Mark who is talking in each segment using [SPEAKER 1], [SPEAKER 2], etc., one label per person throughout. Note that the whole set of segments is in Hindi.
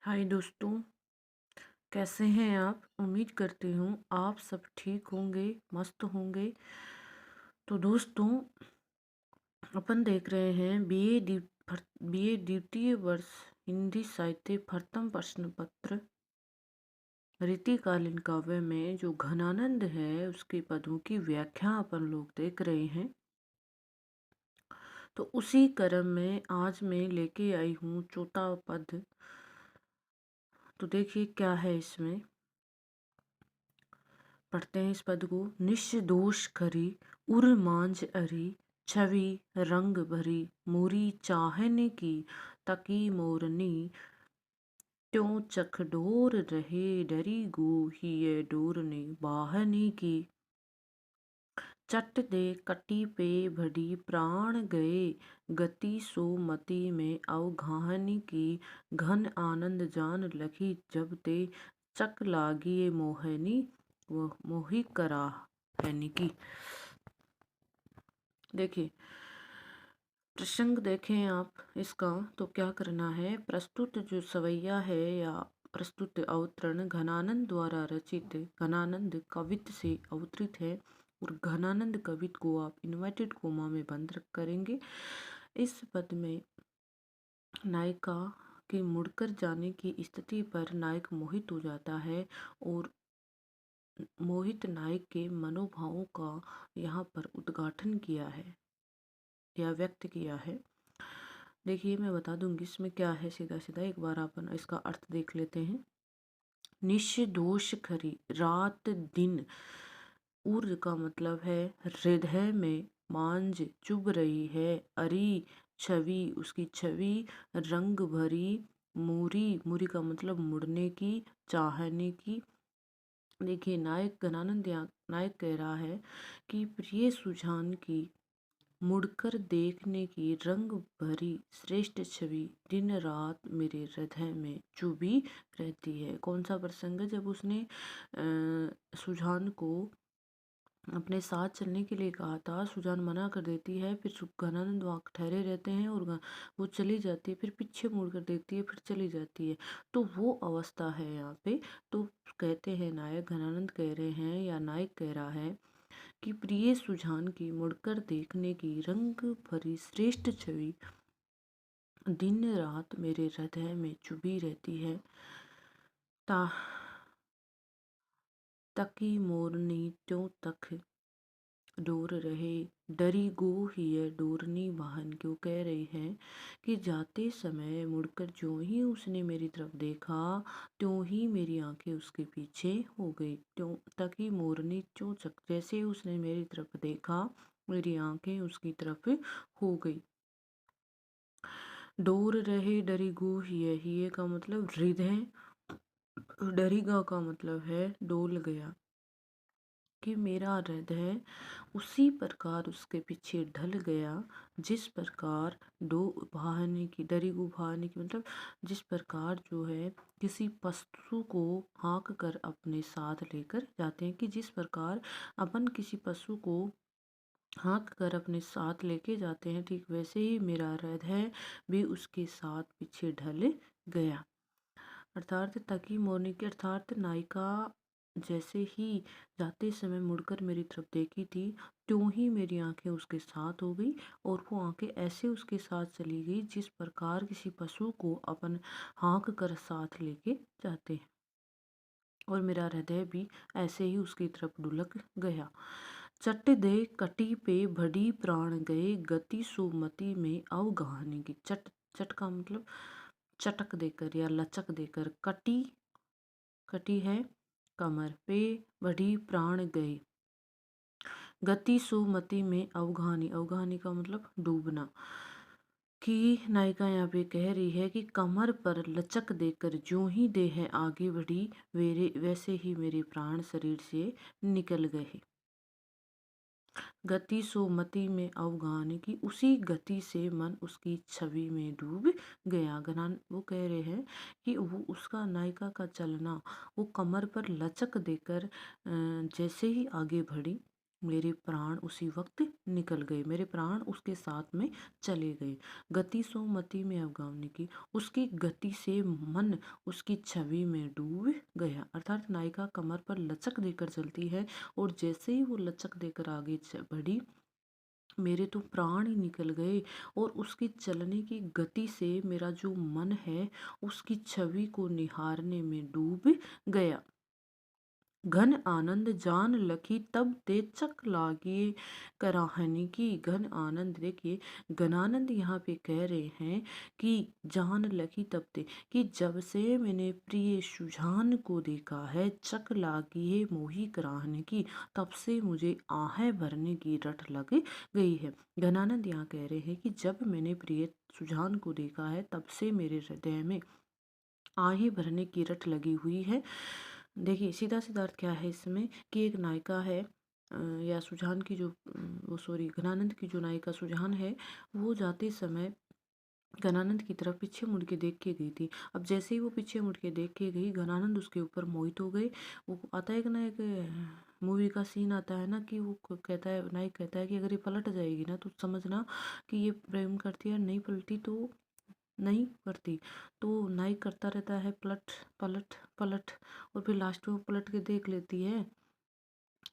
[SPEAKER 1] हाय दोस्तों, कैसे हैं आप? उम्मीद करती हूँ आप सब ठीक होंगे, मस्त होंगे। तो दोस्तों, अपन देख रहे हैं बीए द्वितीय वर्ष हिंदी साहित्य प्रथम प्रश्न पत्र रीतिकालीन काव्य में जो घनानंद है उसके पदों की व्याख्या अपन लोग देख रहे हैं। तो उसी क्रम में आज मैं लेके आई हूँ चौथा पद। तो देखिए क्या है इसमें। पढ़ते हैं इस पद को। निष्दोष खरी उर मांझ अरी छवि रंग भरी मोरी चाहने की तकी मोरनी त्यों चखडोर रहे डरी गो हिय डोरने बाहनी की चट दे कटी पे भड़ी प्राण गए गति सो मति में अवघाहनी की घन आनंद जान लखी जब ते चक लागिए मोहनी वो मोहि करा हैनी की। देखिए प्रसंग देखें आप इसका। तो क्या करना है, प्रस्तुत जो सवैया है या प्रस्तुत अवतरण घनानंद द्वारा रचित घनानंद कवित्त से अवतरित है और घनानंद कवित्त को आप इन्वर्टेड कोमा में बंद करेंगे। इस पद में नायिका के मुड़कर जाने की स्थिति पर नायक मोहित हो जाता है और मोहित नायक के मनोभावों का यहाँ पर उद्घाटन किया है या व्यक्त किया है। देखिए मैं बता दूंगी इसमें क्या है, सीधा सीधा एक बार अपन इसका अर्थ देख लेते हैं। निष्दोष खरी रात दिन, उर का मतलब है हृदय में, मांझ चुभ रही है, अरी छवि उसकी छवि, रंग भरी, मूरी मूरी का मतलब मुड़ने की, चाहने की। देखिए नायक घनानंद नायक कह रहा है कि प्रिय सुजान की मुड़कर देखने की रंग भरी श्रेष्ठ छवि दिन रात मेरे हृदय में चुभी रहती है। कौन सा प्रसंग है, जब उसने सुजान को अपने साथ चलने के लिए कहा था, सुजान मना कर देती है, फिर घनानंद वहाँ ठहरे रहते हैं और वो चली जाती है, फिर पीछे मुड़ कर देखती है, फिर चली जाती है। तो वो अवस्था है यहाँ पे। तो कहते हैं नायक घनानंद कह रहे हैं या नायक कह रहा है कि प्रिय सुजान की मुड़कर देखने की रंग भरी श्रेष्ठ छवि दिन रात मेरे हृदय में चुभी रहती है। ता तकी मोरनी त्यों तक डोर रहे डरी गो हिय डोरनी वाहन। क्यों कह रही है कि जाते समय मुड़कर जो ही उसने मेरी तरफ देखा त्यों ही मेरी आंखें उसके पीछे हो गई। त्यों तकी मोरनी त्यों चक, जैसे उसने मेरी तरफ देखा मेरी आंखें उसकी तरफ हो गई। डोर रहे डरी गो हिय का मतलब हृदय, डरीगा का मतलब है डोल गया, कि मेरा हृदय उसी प्रकार उसके पीछे ढल गया जिस प्रकार डो भाने की डरी गो भाने की मतलब जिस प्रकार जो है किसी पशु को हाँक कर अपने साथ लेकर जाते हैं, कि जिस प्रकार अपन किसी पशु को हाँक कर अपने साथ लेके जाते हैं, ठीक वैसे ही मेरा हृदय भी उसके साथ पीछे ढल गया। अर्थात तकी मोरनी की अर्थात नायिका जैसे ही जाते समय मुड़कर मेरी तरफ देखी थी त्यों ही मेरी आंखें उसके साथ हो गई और वो आंखें ऐसे उसके साथ चली गई जिस प्रकार किसी पशु को अपन हाँक कर साथ लेके जाते हैं, और मेरा हृदय भी ऐसे ही उसकी तरफ ढुलक गया। चट दे कटी पे भड़ी प्राण गए गति सुमति में अवगाहने की। चट चट का मतलब चटक देकर या लचक देकर, कटी कटी है कमर पे, बढ़ी प्राण गए, गति सुमति में अवगाहनी अवगाहनी का मतलब डूबना। कि नायिका यहाँ पे कह रही है कि कमर पर लचक देकर जो ही देह आगे बढ़ी वैसे ही मेरे प्राण शरीर से निकल गए। गति सुमति में अवगाहनी की उसी गति से मन उसकी छवि में डूब गया। गनान वो कह रहे हैं कि वो उसका नायिका का चलना वो कमर पर लचक देकर जैसे ही आगे बढ़ी मेरे प्राण उसी वक्त निकल गए, मेरे प्राण उसके साथ में चले गए। गति सो मति में अवगाहने की, उसकी गति से मन उसकी छवि में डूब गया। अर्थात नायिका कमर पर लचक देकर चलती है और जैसे ही वो लचक देकर आगे बढ़ी, मेरे तो प्राण ही निकल गए और उसकी चलने की गति से मेरा जो मन है उसकी छवि को निहारने में डूब गया। घन आनंद जान लखी तब ते चक लागिए कराहनी की। घन आनंद, देखिए घनानंद यहाँ पे कह रहे हैं कि जान लखी तब ते, कि जब से मैंने प्रिय सुजान को देखा है, चक लागिए मोही कराहने की, तब से मुझे आहें भरने की रट लग गई है। घनानंद यहाँ कह रहे हैं कि जब मैंने प्रिय सुजान को देखा है तब से मेरे हृदय में आहें भरने की रट लगी हुई है। देखिए सीधा सीधा अर्थ क्या है इसमें, कि एक नायिका है या सुजान की जो वो सॉरी घनानंद की जो नायिका सुजान है, वो जाते समय घनानंद की तरफ पीछे मुड़ के देख के गई थी। अब जैसे ही वो पीछे मुड़ के देख के गई, घनानंद उसके ऊपर मोहित हो गए। वो आता है कि ना, एक मूवी का सीन आता है ना, कि वो कहता है, नायक कहता है कि अगर ये पलट जाएगी ना तो समझना कि ये प्रेम करती है, नहीं पलटी तो नहीं करती। तो नायक करता रहता है पलट पलट पलट, और फिर लास्ट में वो पलट के देख लेती है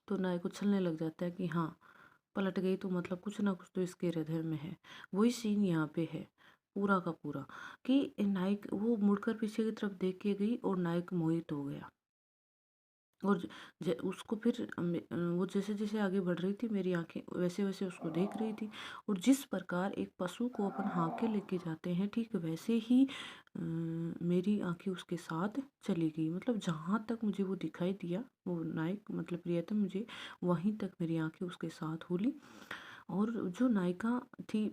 [SPEAKER 1] तो नायक उछलने लग जाता है कि हाँ पलट गई तो मतलब कुछ ना कुछ तो इसके हृदय में है। वही सीन यहाँ पे है पूरा का पूरा, कि नायक वो मुड़कर पीछे की तरफ देख के गई और नायक मोहित हो गया। और उसको फिर वो जैसे जैसे आगे बढ़ रही थी, मेरी आंखें वैसे वैसे उसको देख रही थी। और जिस प्रकार एक पशु को अपन हाँके लेके जाते हैं, ठीक वैसे ही मेरी आंखें उसके साथ चली गई। मतलब जहाँ तक मुझे वो दिखाई दिया, वो नायक मतलब प्रियतम, मुझे वहीं तक मेरी आंखें उसके साथ हो ली। और जो नायिका थी,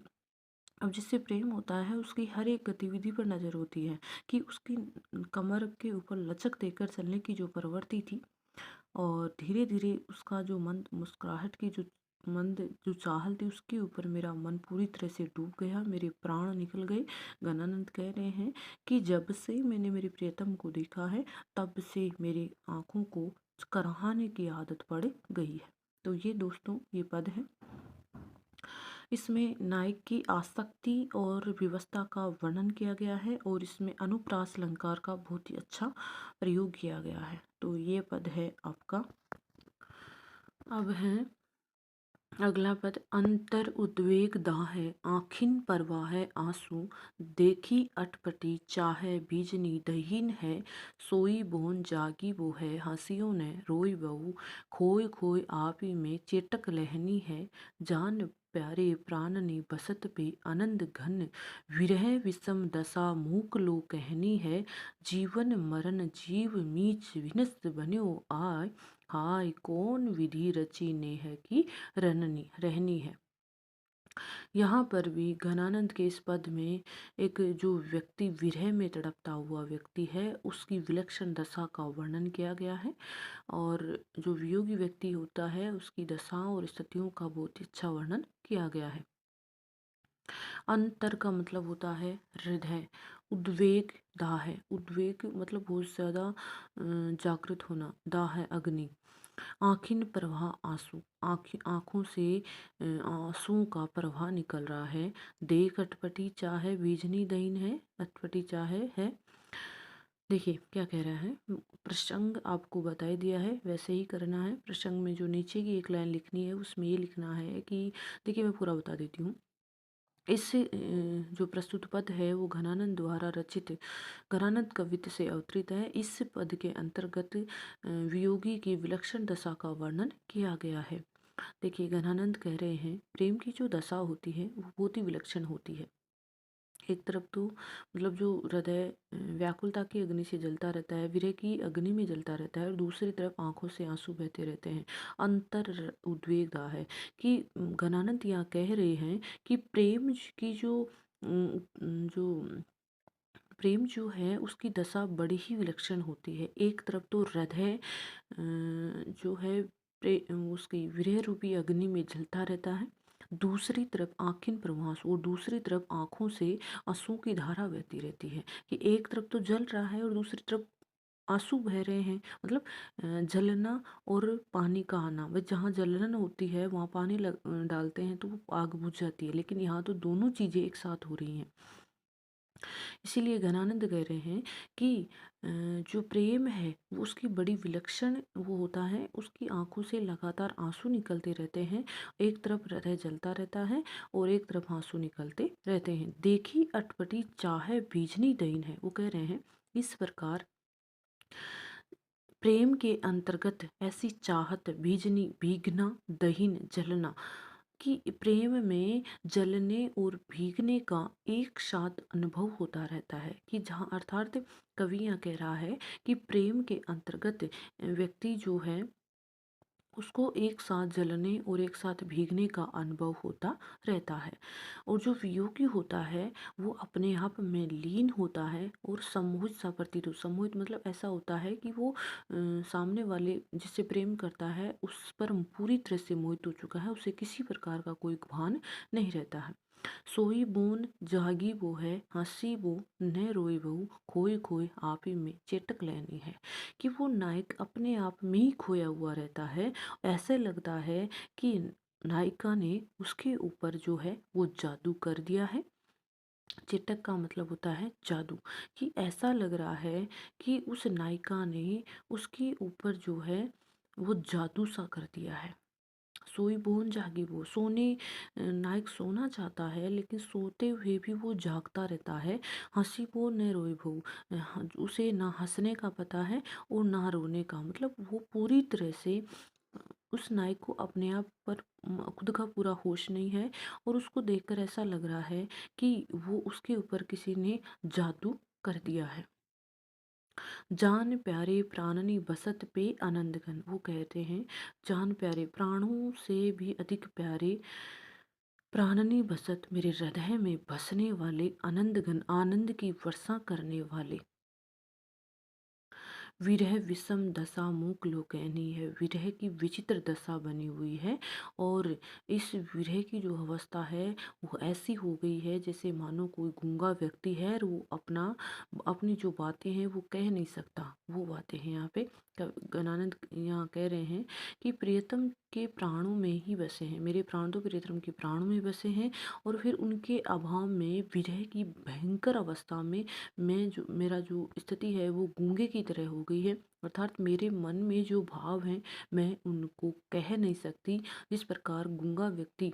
[SPEAKER 1] अब जिससे प्रेम होता है उसकी हर एक गतिविधि पर नज़र होती है, कि उसकी कमर के ऊपर लचक देकर चलने की जो प्रवृत्ति थी, और धीरे धीरे उसका जो मंद मुस्कुराहट की जो मंद जो चाहल थी, उसके ऊपर मेरा मन पूरी तरह से डूब गया, मेरे प्राण निकल गए। गणानंद कह रहे हैं कि जब से मैंने मेरे प्रियतम को देखा है तब से मेरी आँखों को कराहने की आदत पड़ गई है। तो ये दोस्तों ये पद है, इसमें नायक की आसक्ति और विवशता का वर्णन किया गया है और इसमें अनुप्रास अलंकार का बहुत ही अच्छा प्रयोग किया गया है। तो ये पद है आपका। अब है अगला पद, अंतर उद्वेग दाहे आखिन परवाह है आंसू, देखी अटपटी चाहे बीजनी दहीन है, सोई बोन जागी वो है हंसियों ने रोई बहू, खोए खोए आप ही में चेटक लहनी है, जान प्यारे प्राणनी बसत पे आनंद घन, विरह विषम दशा मूक लो कहनी है, जीवन मरण जीव मीच विनस बन्यो आय, हाय कौन विधि रची नेह की रहनी है। यहाँ पर भी घनानंद के इस पद में एक जो व्यक्ति विरह में तड़पता हुआ व्यक्ति है, उसकी विलक्षण दशा का वर्णन किया गया है, और जो वियोगी व्यक्ति होता है उसकी दशा और स्थितियों का बहुत ही अच्छा वर्णन किया गया है। अंतर का मतलब होता है हृदय, उद्वेग दाह है, उद्वेग मतलब बहुत ज़्यादा जागृत होना, दाह है अग्नि, आखिन प्रवाह आंसू, आँखों से आंसुओं का प्रवाह निकल रहा है, देख अटपटी चाहे बीजनी दहीन है, अटपटी चाहे है। देखिए क्या कह रहा है, प्रसंग आपको बताई दिया है वैसे ही करना है। प्रसंग में जो नीचे की एक लाइन लिखनी है उसमें ये लिखना है कि, देखिए मैं पूरा बता देती हूँ। इस जो प्रस्तुत पद है वो घनानंद द्वारा रचित घनानंद कवित्त से अवतरित है। इस पद के अंतर्गत वियोगी की विलक्षण दशा का वर्णन किया गया है। देखिए घनानंद कह रहे हैं प्रेम की जो दशा होती है वो बहुत ही विलक्षण होती है। एक तरफ तो मतलब जो हृदय व्याकुलता की अग्नि से जलता रहता है, विरह की अग्नि में जलता रहता है, और दूसरी तरफ आंखों से आंसू बहते रहते हैं, अंतर उद्वेग दा है। कि घनानंद यहाँ कह रहे हैं कि की जो प्रेम जो है उसकी दशा बड़ी ही विलक्षण होती है। एक तरफ तो हृदय जो है उसकी विरह रूपी अग्नि में जलता रहता है, दूसरी तरफ आँखिन प्रवास और दूसरी तरफ आँखों से आंसू की धारा बहती रहती है, कि एक तरफ तो जल रहा है और दूसरी तरफ आंसू बह रहे हैं, मतलब जलना और पानी का आना। वह जहाँ जलन होती है वहाँ पानी डालते हैं तो वो आग बुझ जाती है, लेकिन यहाँ तो दोनों चीज़ें एक साथ हो रही हैं। इसीलिए घनानंद कह रहे हैं कि जो प्रेम है वो उसकी बड़ी विलक्षण वो होता है, उसकी आंखों से लगातार आंसू निकलते रहते हैं। एक तरफ हृदय जलता रहता है और एक तरफ आंसू निकलते रहते हैं। देखी अटपटी चाहे भीजनी दहीन है, वो कह रहे हैं इस प्रकार प्रेम के अंतर्गत ऐसी चाहत, भीजनी, भीगना, दहीन, जलना, कि प्रेम में जलने और भीगने का एक साथ अनुभव होता रहता है। कि जहाँ अर्थात कवि यहाँ कह रहा है कि प्रेम के अंतर्गत व्यक्ति जो है उसको एक साथ जलने और एक साथ भीगने का अनुभव होता रहता है। और जो वियोगी होता है वो अपने आप में लीन होता है और सम्मोहित सा प्रतीत हो। सम्मोहित मतलब ऐसा होता है कि वो सामने वाले जिससे प्रेम करता है उस पर पूरी तरह से मोहित हो चुका है, उसे किसी प्रकार का कोई भान नहीं रहता है। सोई बून जागी वो है, हंसी वो न रोई बहू, खोई खोई आप ही में चेटक लेनी है। कि वो नायक अपने आप में ही खोया हुआ रहता है। ऐसे लगता है कि नायिका ने उसके ऊपर जो है वो जादू कर दिया है। चेटक का मतलब होता है जादू। कि ऐसा लग रहा है कि उस नायिका ने उसके ऊपर जो है वो जादू सा कर दिया है। सोई बोन जागी वो, नायक सोना चाहता है लेकिन सोते हुए भी वो जागता रहता है। हंसी वो न रोए भू, उसे ना हंसने का पता है और ना रोने का। मतलब वो पूरी तरह से उस नायक को अपने आप पर खुद का पूरा होश नहीं है और उसको देखकर ऐसा लग रहा है कि वो उसके ऊपर किसी ने जादू कर दिया है। जान प्यारे प्राणनी बसत पे आनंद घन, वो कहते हैं जान प्यारे प्राणों से भी अधिक प्यारे प्राणनी बसत, मेरे हृदय में बसने वाले आनंद घन, आनंद की वर्षा करने वाले। विरह विषम दशा मूक लोकैनी है, विरह की विचित्र दशा बनी हुई है। और इस विरह की जो अवस्था है वो ऐसी हो गई है जैसे मानो कोई गूंगा व्यक्ति है और वो अपनी जो बातें हैं वो कह नहीं सकता। वो बातें हैं यहाँ पे गणानंद यहाँ कह रहे हैं कि प्रियतम के प्राणों में ही बसे हैं, मेरे प्राण तो प्रियतम के प्राणों में बसे हैं। और फिर उनके अभाव में विरह की भयंकर अवस्था में मेरा जो स्थिति है वो गूंगे की तरह हो गई है। अर्थात मेरे मन में जो भाव हैं मैं उनको कह नहीं सकती। जिस प्रकार गूंगा व्यक्ति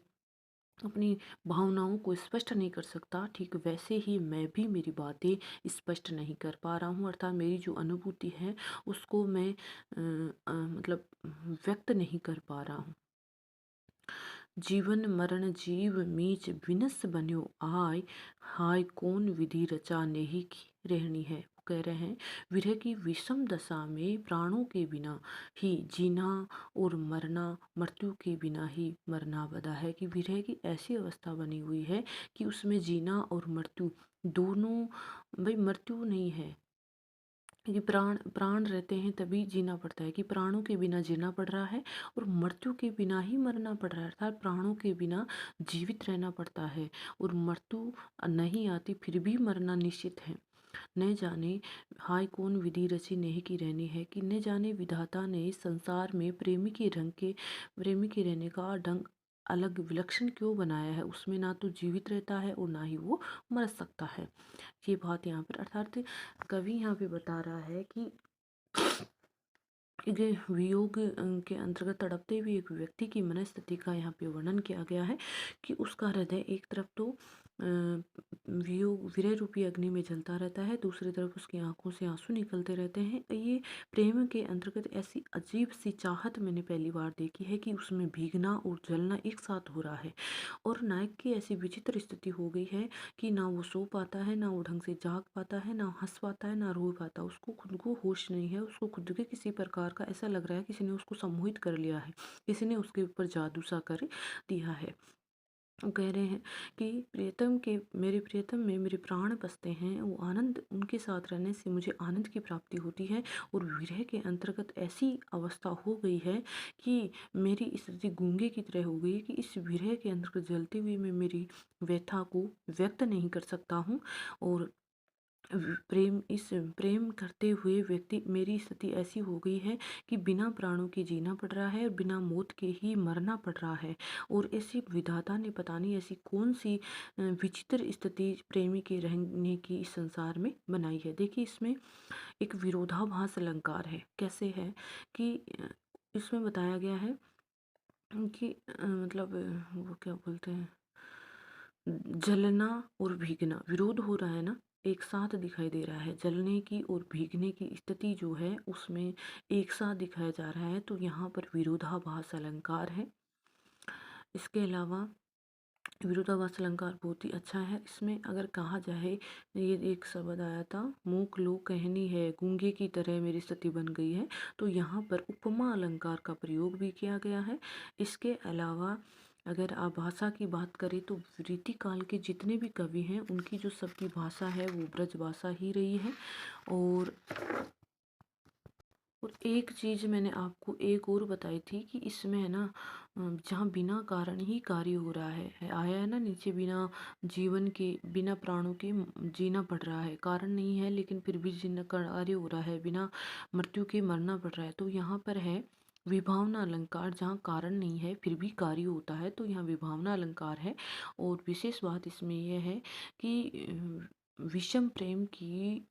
[SPEAKER 1] अपनी भावनाओं को स्पष्ट नहीं कर सकता, ठीक वैसे ही मैं भी मेरी बातें स्पष्ट नहीं कर पा रहा हूँ। अर्थात मेरी जो अनुभूति है उसको मैं मतलब व्यक्त नहीं कर पा रहा हूँ। जीवन मरण जीव मीच विनस बन्यो आय, हाय कौन विधि रचा नेही की रहनी है। वो कह रहे हैं विरह की विषम दशा में प्राणों के बिना ही जीना और मरना, मृत्यु के बिना ही मरना बदा है। कि विरह की ऐसी अवस्था बनी हुई है कि उसमें जीना और मृत्यु दोनों, भाई मृत्यु नहीं है कि प्राण प्राण रहते हैं तभी जीना पड़ता है, कि प्राणों के बिना जीना पड़ रहा है और मृत्यु के बिना ही मरना पड़ रहा है। अर्थात प्राणों के बिना जीवित रहना पड़ता है और मृत्यु नहीं आती फिर भी मरना निश्चित है। न जाने हाय कौन विधि रची नेह की रहनी है। कि न जाने विधाता ने संसार में प्रेमी के रहने का ढंग अलग विलक्षण क्यों बनाया है। उसमें ना तो जीवित रहता है और ना ही वो मर सकता है। ये बात यहाँ पर अर्थात कवि यहाँ पे बता रहा है कि ये वियोग के अंतर्गत तड़पते हुए एक व्यक्ति की मनस्थिति का यहाँ पे वर्णन किया गया है। कि उसका हृदय एक तरफ तो वियोग विरह रूपी अग्नि में जलता रहता है, दूसरी तरफ उसकी आंखों से आंसू निकलते रहते हैं। ये प्रेम के अंतर्गत ऐसी अजीब सी चाहत मैंने पहली बार देखी है कि उसमें भीगना और जलना एक साथ हो रहा है। और नायक की ऐसी विचित्र स्थिति हो गई है कि ना वो सो पाता है, ना वो ढंग से जाग पाता है, ना हंस पाता है, ना रो पाता। उसको खुद को होश नहीं है, उसको खुद के किसी प्रकार का ऐसा लग रहा है किसी ने उसको सम्मोहित कर लिया है, किसी ने उसके ऊपर जादू सा कर दिया है। वो कह रहे हैं कि मेरे प्रियतम में मेरे प्राण बसते हैं, वो आनंद उनके साथ रहने से मुझे आनंद की प्राप्ति होती है। और विरह के अंतर्गत ऐसी अवस्था हो गई है कि मेरी स्थिति गूंगे की तरह हो गई है कि इस विरह के अंतर्गत जलते हुए मैं मेरी व्यथा को व्यक्त नहीं कर सकता हूँ। और प्रेम करते हुए व्यक्ति, मेरी स्थिति ऐसी हो गई है कि बिना प्राणों के जीना पड़ रहा है और बिना मौत के ही मरना पड़ रहा है। और ऐसी विधाता ने पता नहीं ऐसी कौन सी विचित्र स्थिति प्रेमी के रहने की इस संसार में बनाई है। देखिए इसमें एक विरोधाभास अलंकार है। कैसे है कि इसमें बताया गया है कि मतलब वो क्या बोलते हैं, जलना और भीगना विरोध हो रहा है ना, एक साथ दिखाई दे रहा है। जलने की और भीगने की स्थिति जो है उसमें एक साथ दिखाया जा रहा है, तो यहाँ पर विरोधाभास अलंकार है। इसके अलावा विरोधाभास अलंकार बहुत ही अच्छा है। इसमें अगर कहा जाए, ये एक शब्द आया था, मूक लोग कहनी है गूंगे की तरह मेरी स्थिति बन गई है, तो यहाँ पर उपमा अलंकार का प्रयोग भी किया गया है। इसके अलावा अगर आप भाषा की बात करें तो रीतिकाल के जितने भी कवि हैं उनकी जो सबकी भाषा है वो ब्रज भाषा ही रही है। और एक चीज़ मैंने आपको एक और बताई थी कि इसमें है ना, जहाँ बिना कारण ही कार्य हो रहा है आया है ना नीचे, बिना जीवन के बिना प्राणों के जीना पड़ रहा है, कारण नहीं है लेकिन फिर भी जीना कार्य हो रहा है, बिना मृत्यु के मरना पड़ रहा है। तो यहाँ पर है विभावना अलंकार, जहाँ कारण नहीं है फिर भी कार्य होता है, तो यहाँ विभावना अलंकार है। और विशेष बात इसमें यह है कि विषम प्रेम की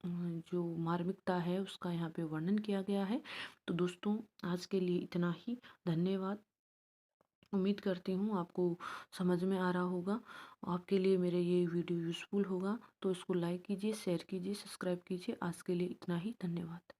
[SPEAKER 1] जो मार्मिकता है उसका यहाँ पे वर्णन किया गया है। तो दोस्तों आज के लिए इतना ही। धन्यवाद। उम्मीद करती हूँ आपको समझ में आ रहा होगा, आपके लिए मेरे ये वीडियो यूज़फुल होगा। तो इसको लाइक कीजिए, शेयर कीजिए, सब्सक्राइब कीजिए। आज के लिए इतना ही। धन्यवाद।